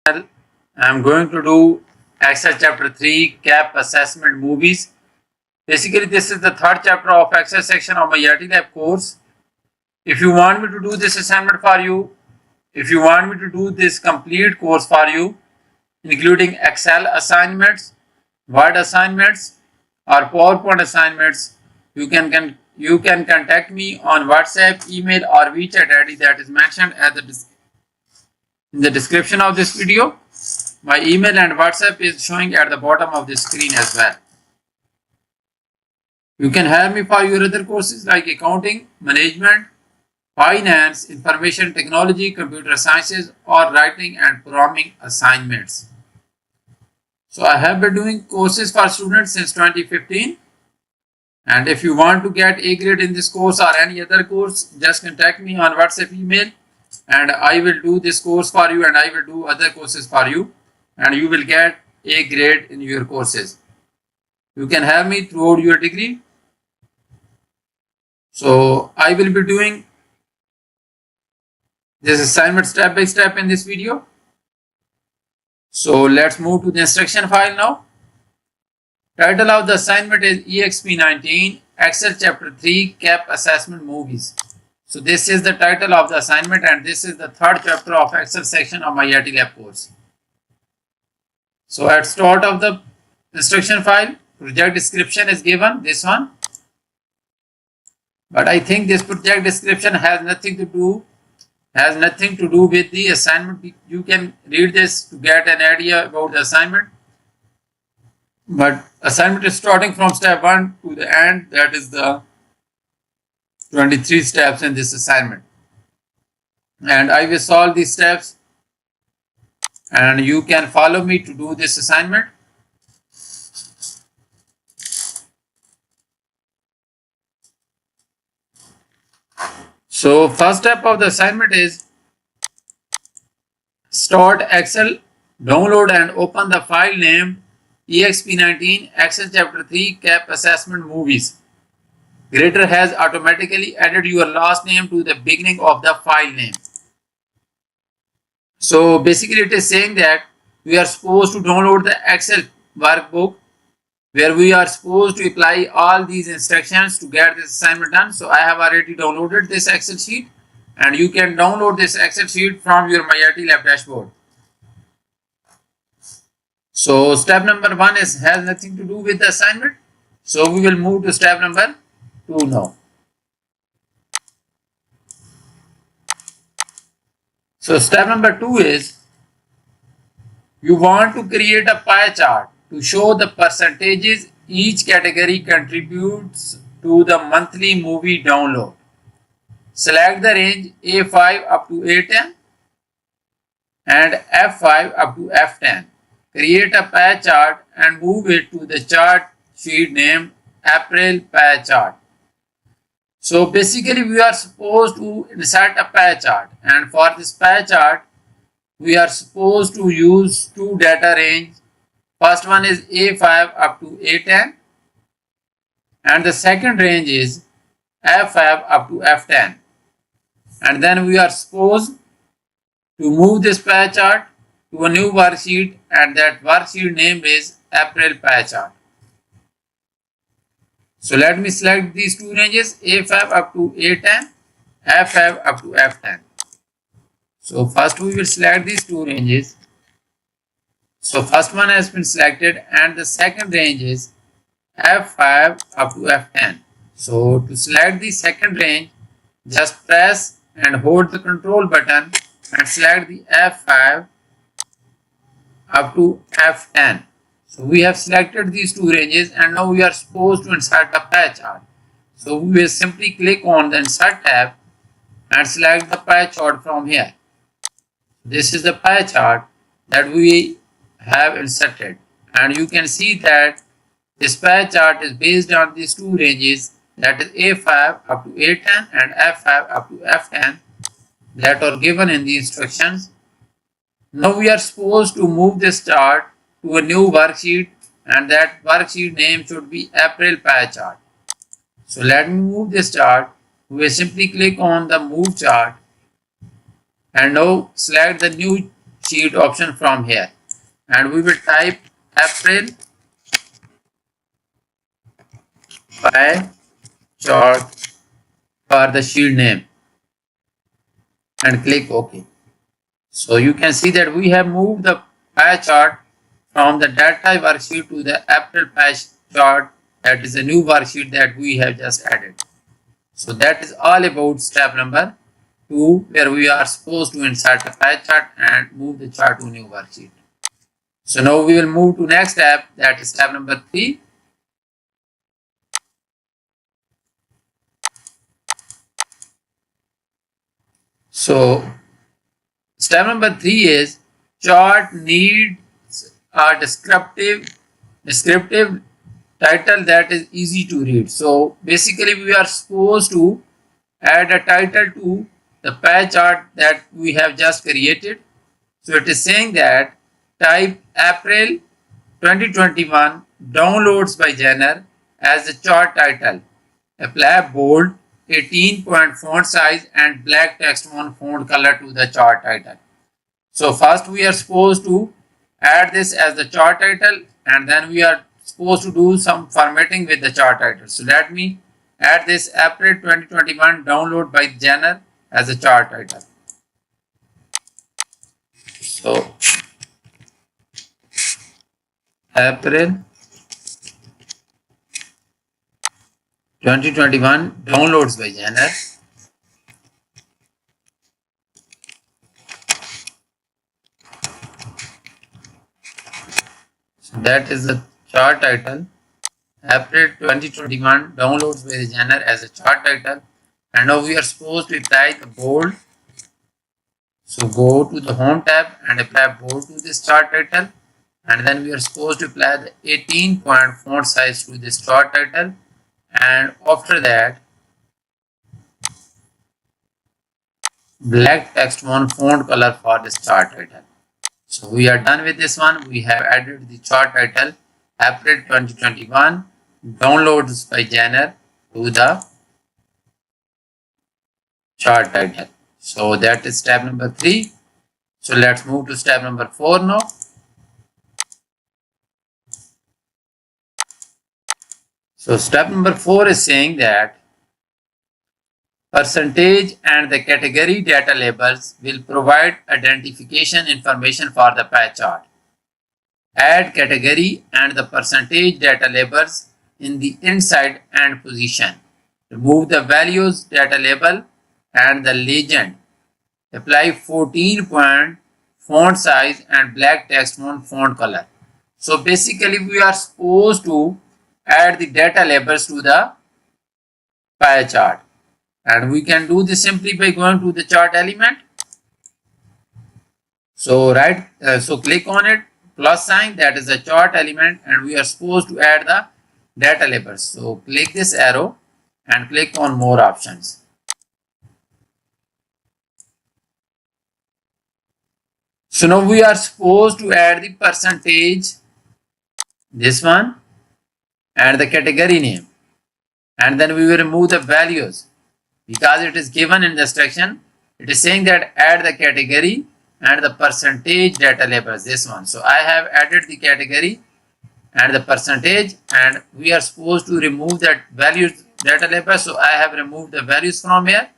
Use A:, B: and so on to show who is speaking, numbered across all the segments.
A: I'm going to do Excel chapter 3 CAP assessment movies. Basically, this is the third chapter of Excel section of my YATI lab course. If you want me to do this assignment for you, if you want me to do this complete course for you, including Excel assignments, Word assignments, or PowerPoint assignments, you can contact me on WhatsApp, email, or WeChat ID that is mentioned at in the description of this video. My email and WhatsApp is showing at the bottom of the screen as well. You can hire me for your other courses like accounting, management, finance, information technology, computer sciences, or writing and programming assignments. So I have been doing courses for students since 2015. And if you want to get A grade in this course or any other course, just contact me on WhatsApp, email, and I will do this course for you, and I will do other courses for you, and you will get A grade in your courses. You can have me throughout your degree. So I will be doing this assignment step by step in this video. So let's move to the instruction file now. Title of the assignment is Exp19 Excel chapter 3 CAP assessment movies. So this is the title of the assignment, and this is the third chapter of Excel section of my YATI lab course. So at start of the instruction file, project description is given, this one. But I think this project description has nothing to do with the assignment. You can read this to get an idea about the assignment. But assignment is starting from step 1 to the end. That is the 23 steps in this assignment. And I will solve these steps, and you can follow me to do this assignment. So first step of the assignment is start Excel, download and open the file named Exp19 Excel chapter 3 CAP assessment movies. Grader has automatically added your last name to the beginning of the file name. So basically it is saying that we are supposed to download the Excel workbook where we are supposed to apply all these instructions to get this assignment done. So I have already downloaded this Excel sheet, and you can download this Excel sheet from your YATI lab dashboard. So step number 1 has nothing to do with the assignment. So we will move to step number 2 now. So step number 2 is you want to create a pie chart to show the percentages each category contributes to the monthly movie download. Select the range A5 up to A10 and F5 up to F10. Create a pie chart and move it to the chart sheet named April pie chart. So basically we are supposed to insert a pie chart, and for this pie chart we are supposed to use two data ranges. First one is A5 up to A10, and the second range is F5 up to F10. And then we are supposed to move this pie chart to a new worksheet, and that worksheet name is April pie chart. So let me select these two ranges, A5 up to A10, F5 up to F10. So first we will select these two ranges. So first one has been selected, and the second range is F5 up to F10. So to select the second range, just press and hold the control button and select the F5 up to F10. So we have selected these two ranges, and now we are supposed to insert a pie chart. So we will simply click on the insert tab and select the pie chart from here. This is the pie chart that we have inserted, and you can see that this pie chart is based on these two ranges, that is A5 up to A10 and F5 up to F10, that are given in the instructions. Now we are supposed to move this chart to a new worksheet, and that worksheet name should be April pie chart. So let me move this chart. We will simply click on the move chart, and now select the new sheet option from here, and we will type April pie chart for the sheet name and click OK. So you can see that we have moved the pie chart from the data worksheet to the April pie chart. That is a new worksheet that we have just added. So that is all about step number 2, where we are supposed to insert a pie chart and move the chart to new worksheet. So now we will move to next step, that is step number 3. So step number 3 is chart needs a descriptive title that is easy to read. So basically we are supposed to add a title to the pie chart that we have just created. So it is saying that type April 2021 downloads by Jenner as the chart title. Apply bold 18-point font size and black text font color to the chart title. So first we are supposed to add this as the chart title, and then we are supposed to do some formatting with the chart title. So let me add this April 2021 download by Jenner as a chart title. So April 2021 downloads by Jenner. So that is the chart title. April 2021 downloads by Jenner as a chart title. And now we are supposed to apply the bold. So go to the home tab and apply bold to this chart title. And then we are supposed to apply the 18-point font size to this chart title. And after that, black text font color for this chart title. So we are done with this one. We have added the chart title April 2021 downloads by Jenner to the chart title. So that is step number 3. So let's move to step number 4 now. So step number 4 is saying that percentage and the category data labels will provide identification information for the pie chart. Add category and the percentage data labels in the inside and position. Remove the values data label and the legend. Apply 14-point font size and black text font color. So basically we are supposed to add the data labels to the pie chart, and we can do this simply by going to the chart element. So so click on it, plus sign, that is the chart element, and we are supposed to add the data labels. So click this arrow and click on more options. So now we are supposed to add the percentage, this one, and the category name, and then we will remove the values because it is given in the instruction. It is saying that add the category and the percentage data labels, this one. So I have added the category and the percentage, and we are supposed to remove that values data label. So I have removed the values from here,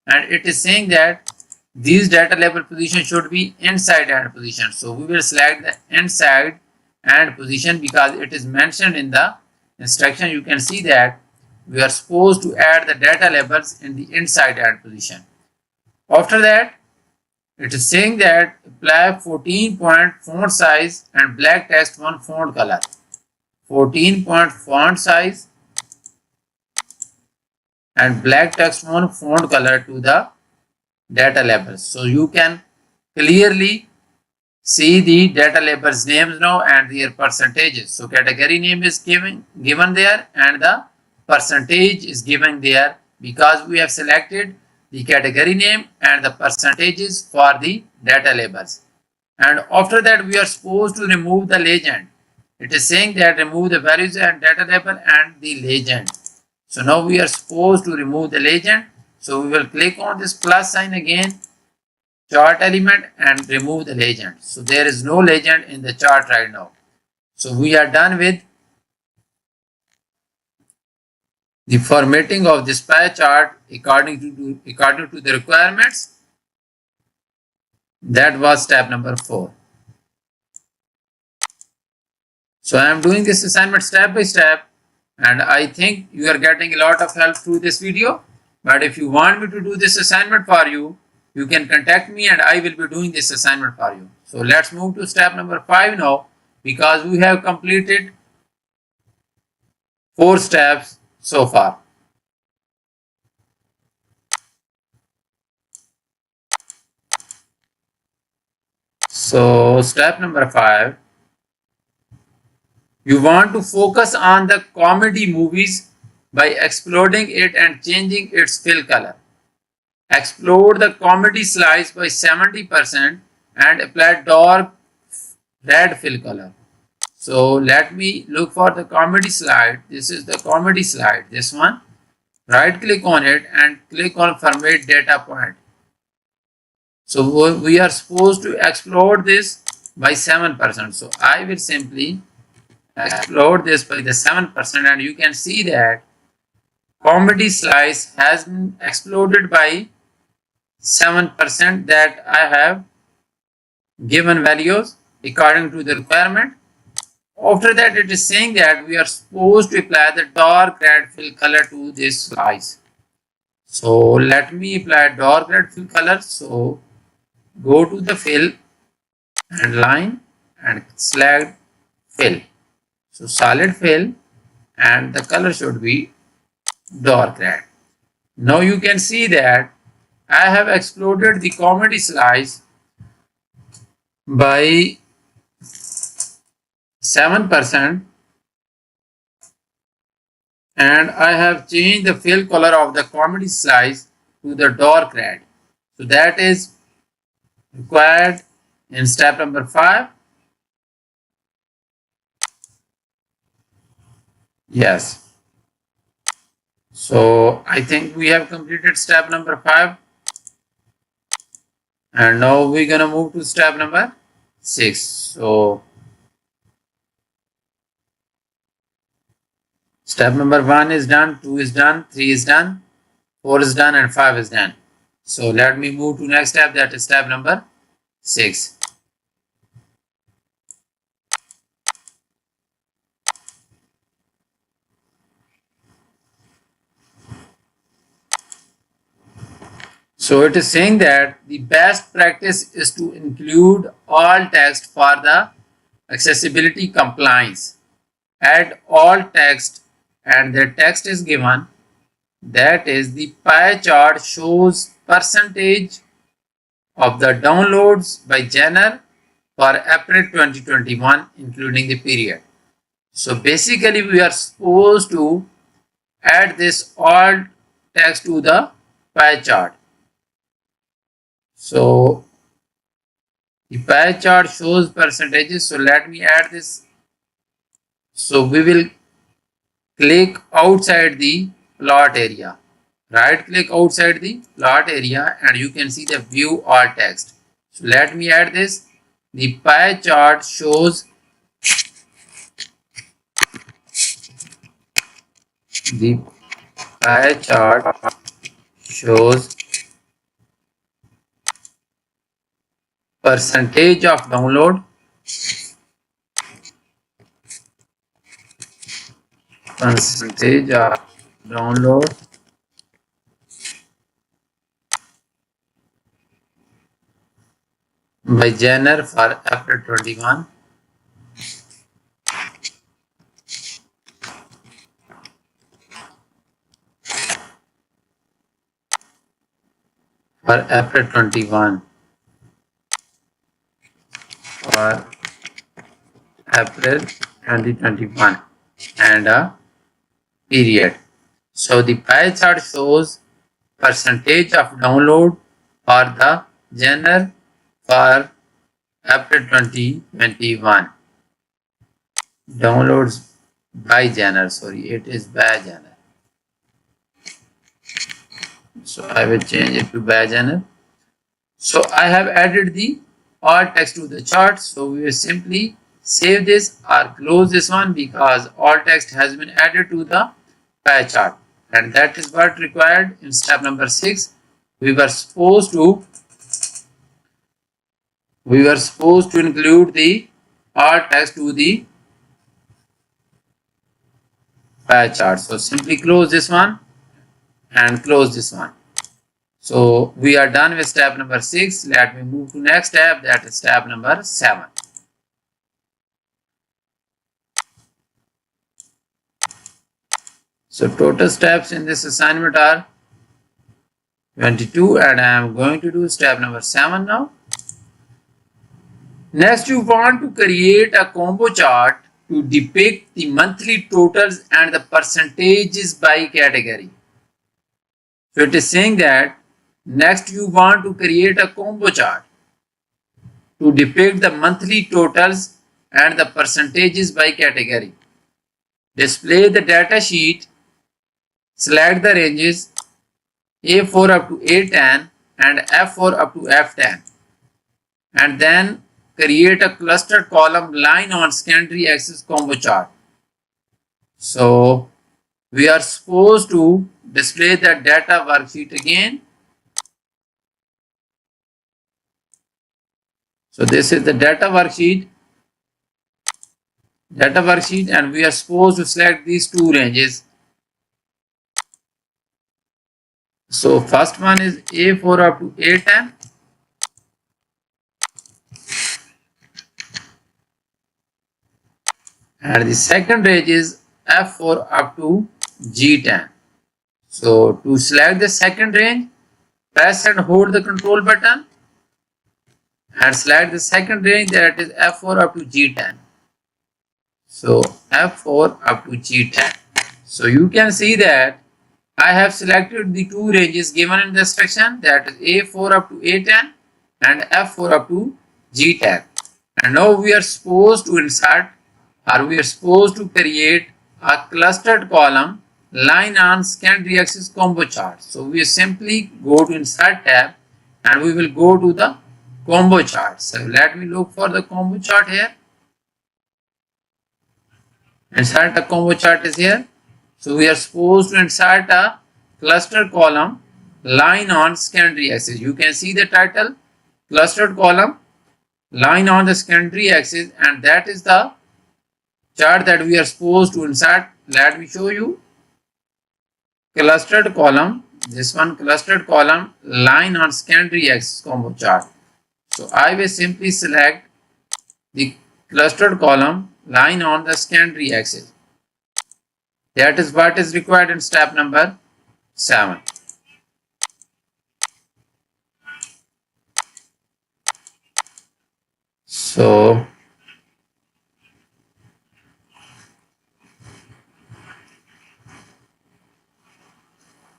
A: and it is saying that these data label position should be inside and position. So we will select the inside and position because it is mentioned in the instruction. You can see that we are supposed to add the data labels in the inside and position. After that, it is saying that apply 14-point font size and black text font color. 14-point font size and black text font color to the data labels. So you can clearly see the data labels names now and their percentages. So category name is given there and the percentage is given there because we have selected the category name and the percentages for the data labels. And after that we are supposed to remove the legend. It is saying that remove the values and data label and the legend. So now we are supposed to remove the legend. So we will click on this plus sign again chart element and remove the legend. So there is no legend in the chart right now. So we are done with the formatting of this pie chart according to the requirements. That was step number 4. So I am doing this assignment step by step, and I think you are getting a lot of help through this video. But if you want me to do this assignment for you, you can contact me and I will be doing this assignment for you. So let's move to step number 5 now, because we have completed 4 steps so far. So step number 5, you want to focus on the comedy movies by exploding it and changing its fill color. Explode the comedy slice by 70% and apply dark red fill color. So let me look for the comedy slide. This is the comedy slide, this one. Right click on it and click on format data point. So we are supposed to explode this by 7%. So I will simply explode this by the 7%, and you can see that comedy slice has been exploded by 7%, that I have given values according to the requirement. After that, it is saying that we are supposed to apply the dark red fill color to this slice. So let me apply dark red fill color. So go to the fill and line and select fill. So solid fill, and the color should be dark red. Now you can see that I have exploded the comedy slice by 7%, and I have changed the fill color of the comedy slice to the dark red. So that is required in step number 5. Yes. So I think we have completed step number 5. And now we're gonna move to step number 6. So step number 1 is done, 2 is done, 3 is done, 4 is done, and 5 is done. So let me move to next step, that is step number 6. So it is saying that the best practice is to include all text for the accessibility compliance. Add all text, and the text is given, that is the pie chart shows percentage of the downloads by genre for April 2021 including the period. So basically we are supposed to add this all text to the pie chart. So the pie chart shows percentages. So let me add this. So we will click outside the plot area. Right click outside the plot area, and you can see the view all text. So let me add this. The pie chart shows percentage of download by genre for April 21. For April 21. For April 2021 and a period. So the pie chart shows percentage of download for the genre for April 2021. Downloads by genre, sorry, it is by genre. So I will change it to by genre. So I have added the alt text to the chart. So we will simply save this or close this one because alt text has been added to the pie chart, and that is what required in step number 6. We were supposed to include the alt text to the pie chart. So simply close this one and close this one. So we are done with step number 6. Let me move to next step, that is step number 7. So total steps in this assignment are 22, and I am going to do step number 7 now. Next, you want to create a combo chart to depict the monthly totals and the percentages by category. So it is saying that next you want to create a combo chart to depict the monthly totals and the percentages by category. Display the data sheet, select the ranges A4 up to A10 and F4 up to F10, and then create a clustered column line on secondary axis combo chart. So we are supposed to display the data worksheet again. So this is the data worksheet, and we are supposed to select these two ranges. So first one is A4 up to A10, and the second range is F4 up to G10. So to select the second range, press and hold the control button and select the second range, that is F4 up to G10. So F4 up to G10. So you can see that I have selected the two ranges given in the instruction, that is A4 up to A10 and F4 up to G10. And now we are supposed to insert, or we are supposed to create a clustered column line on secondary axis combo chart. So we simply go to insert tab and we will go to the combo chart. So let me look for the combo chart here. Insert the combo chart is here. So we are supposed to insert a clustered column line on secondary axis. You can see the title, clustered column line on the secondary axis, and that is the chart that we are supposed to insert. Let me show you. Clustered column, this one, clustered column line on secondary axis combo chart. So I will simply select the clustered column line on the secondary axis. That is what is required in step number 7. So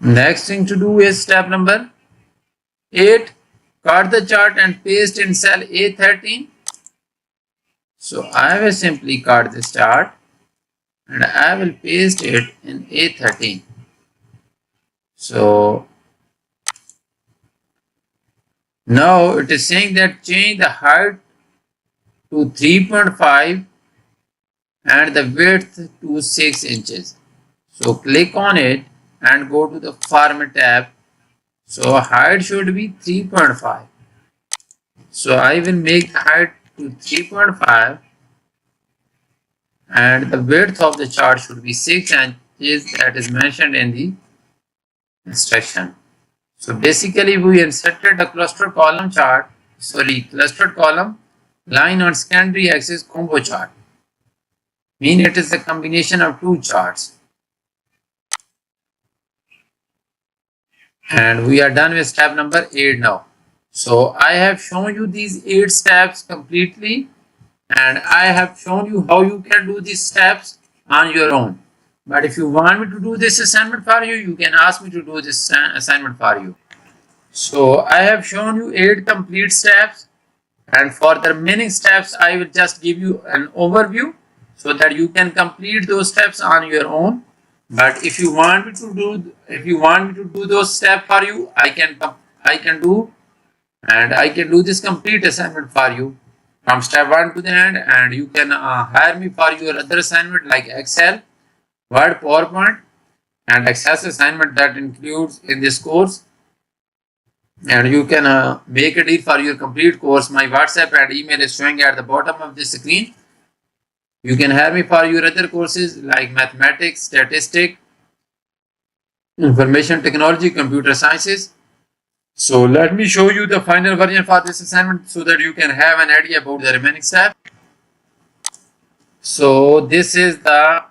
A: next thing to do is step number 8. Cut the chart and paste in cell A13. So I will simply cut this chart and I will paste it in A13. So now it is saying that change the height to 3.5 and the width to 6 inches. So click on it and go to the format tab. So height should be 3.5. So I will make the height to 3.5 and the width of the chart should be 6 inches, that is mentioned in the instruction. So basically we inserted a clustered column line on secondary axis combo chart. Mean it is a combination of two charts. And we are done with step number 8 now. So I have shown you these 8 steps completely, and I have shown you how you can do these steps on your own. But if you want me to do this assignment for you, you can ask me to do this assignment for you. So I have shown you 8 complete steps, and for the remaining steps I will just give you an overview so that you can complete those steps on your own. But if you want me to do those steps for you, I can do and I can do this complete assignment for you from step 1 to the end, and you can hire me for your other assignment like Excel, Word, PowerPoint, and Access assignment that includes in this course. And you can make a deal for your complete course. My WhatsApp and email is showing at the bottom of the screen. You can hire me for your other courses like mathematics, statistics, information technology, computer sciences. So let me show you the final version for this assignment so that you can have an idea about the remaining steps. So this is the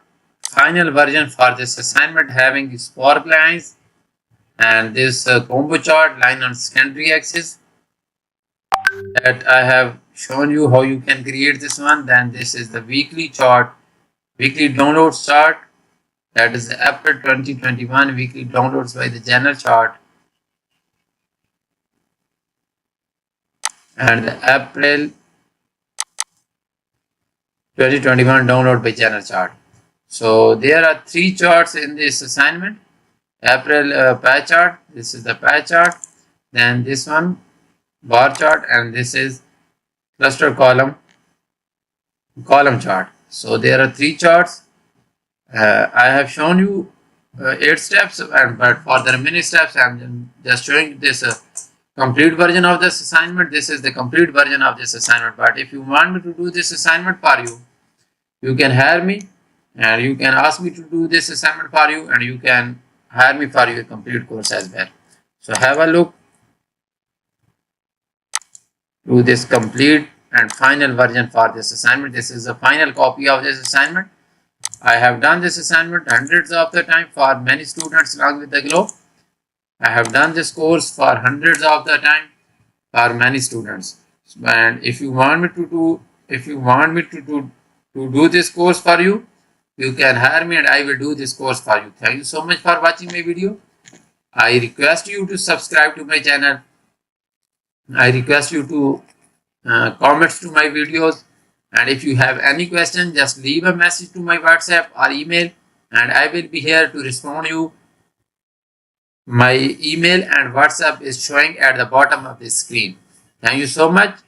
A: final version for this assignment, having the spark lines and this combo chart line on secondary axis that I have shown you how you can create this one. Then this is the weekly chart, weekly downloads chart, that is the April 2021 weekly downloads by the general chart, and the April 2021 download by general chart. So there are 3 charts in this assignment. April pie chart, this is the pie chart, then this one bar chart, and this is cluster column chart. So there are 3 charts. I have shown you 8 steps, but for the remaining steps I'm just showing this complete version of this assignment. This is the complete version of this assignment, but if you want me to do this assignment for you, you can hire me and you can ask me to do this assignment for you, and you can hire me for your complete course as well. So have a look to this complete and final version for this assignment. This is the final copy of this assignment. I have done this assignment hundreds of the time for many students along with the globe. I have done this course for hundreds of the time for many students. And if you want me to do this course for you, you can hire me and I will do this course for you. Thank you so much for watching my video. I request you to subscribe to my channel. I request you to comment to my videos, and if you have any question, just leave a message to my WhatsApp or email, and I will be here to respond to you. My email and WhatsApp is showing at the bottom of the screen. Thank you so much.